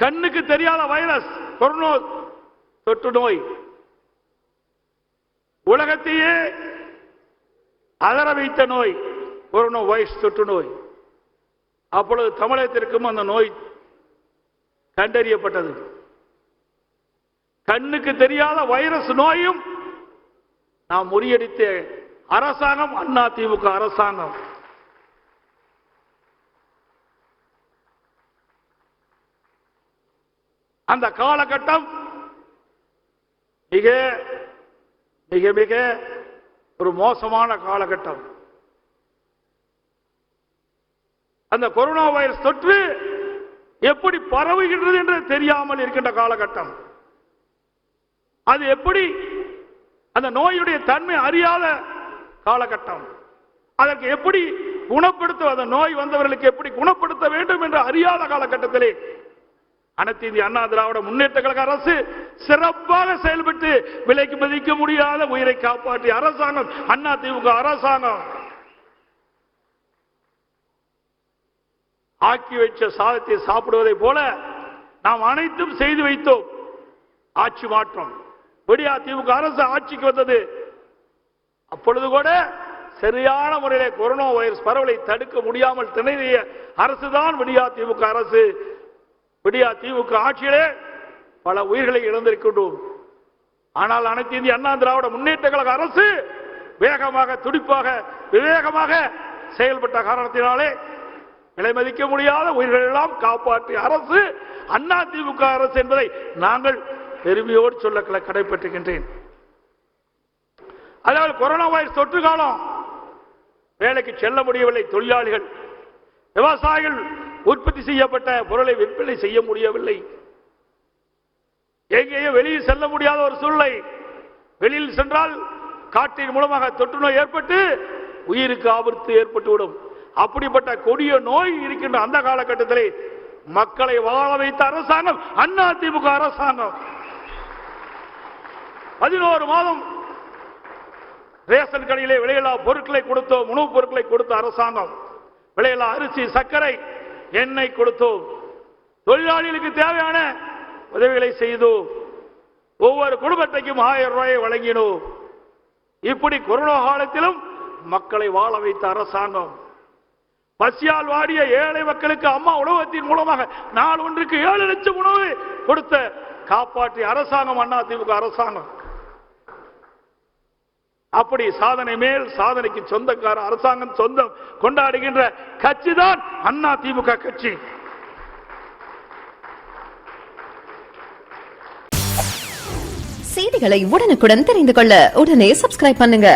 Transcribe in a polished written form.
கண்ணுக்கு தெரியாத virus corona தொற்று நோய் உலகத்தையே அதர வைத்த நோய் கொரோனா வைரஸ் தொற்று நோய். அப்பொழுது தமிழகத்திற்கும் அந்த நோய் கண்டறியப்பட்டது. கண்ணுக்கு தெரியாத வைரஸ் நோயும் நாம் முறியடித்த அரசாங்கம் அதிமுக அரசாங்கம். அந்த காலகட்டம் மிக மிக மிக ஒரு மோசமான காலகட்டம். அந்த கொரோனா வைரஸ் தொற்று எப்படி பரவுகின்றது என்று தெரியாமல் இருக்கின்ற காலகட்டம். அது எப்படி அந்த நோயுடைய தன்மை அறியாத காலகட்டம். அதற்கு எப்படி குணப்படுத்த, அந்த நோய் வந்தவர்களுக்கு எப்படி குணப்படுத்த வேண்டும் என்று அறியாத காலகட்டத்திலே அனைத்து இந்திய அண்ணா திராவிட முன்னேற்ற கழக அரசு சிறப்பாக செயல்பட்டு விலைக்கு மதிக்க முடியாத உயிரை காப்பாற்றிய அரசாங்கம் அதிமுக அரசாங்கம். ஆக்கி வைச்ச சாதத்தை சாப்பிடுவதை போல நாம் அனைத்தும் செய்து வைத்தோம். ஆட்சி மாற்றம் விடியா திமுக அரசு ஆட்சிக்கு வந்தது. அப்பொழுது கூட சரியான முறையிலே கொரோனா வைரஸ் பரவலை தடுக்க முடியாமல் திணறிய அரசுதான் விடியா திமுக அரசு. விடியா திமுக ஆட்சியிலே பல உயிர்களை இழந்திருக்கின்றோம். ஆனால் அனைத்து இந்திய அண்ணா திராவிட முன்னேற்ற கழக அரசு வேகமாக, துடிப்பாக, விவேகமாக செயல்பட்ட காரணத்தினாலே விலை மதிக்க முடியாத உயிர்கள் எல்லாம் காப்பாற்றிய அரசு அதிமுக அரசு என்பதை நாங்கள் பெருமையோடு சொல்ல கடைபெற்றுகின்றேன். அதாவது கொரோனா வைரஸ் தொற்று காலம், வேலைக்கு செல்ல முடியவில்லை தொழிலாளிகள், விவசாயிகள் உற்பத்தி செய்யப்பட்ட பொருளை விற்பனை செய்ய முடியவில்லை. எங்கேயோ வெளியில் செல்ல முடியாத ஒரு சூழ்நிலை. வெளியில் சென்றால் காற்றின் மூலமாக தொற்று நோய் ஏற்பட்டு உயிருக்கு ஆபத்து ஏற்பட்டுவிடும். அப்படிப்பட்ட கொடிய நோய் இருக்கின்ற அந்த காலகட்டத்திலே மக்களை வாழ வைத்த அரசாங்கம் அதிமுக அரசாங்கம். 11 மாதம் ரேஷன் கடையிலே விலையில்லா பொருட்களை கொடுத்தோம், உணவுப் பொருட்களை கொடுத்த அரசாங்கம். விலையில்லா அரிசி, சர்க்கரை, எண்ணெய் கொடுத்தோம். தொழிலாளிகளுக்கு தேவையான உதவிகளை செய்தோம். ஒவ்வொரு குடும்பத்தையும் 1000 ரூபாயை வழங்கினோம். இப்படி கொரோனா காலத்திலும் மக்களை வாழ வைத்த அரசாங்கம். பசியால் வாடிய ஏழை மக்களுக்கு அம்மா உணவகத்தின் மூலமாக நாள் ஒன்றுக்கு 7 லட்சம் உணவு கொடுத்த காப்பாற்றிய அரசாங்கம் அதிமுக அரசாங்கம். அப்படி சாதனை மேல் சாதனைக்கு சொந்தக்கார அரசாங்கம் சொந்தம் கொண்டாடுகின்ற கட்சி தான் அதிமுக கட்சி. செய்திகளை உடனுக்குடன் தெரிந்து கொள்ள உடனே சப்ஸ்கிரைப் பண்ணுங்க.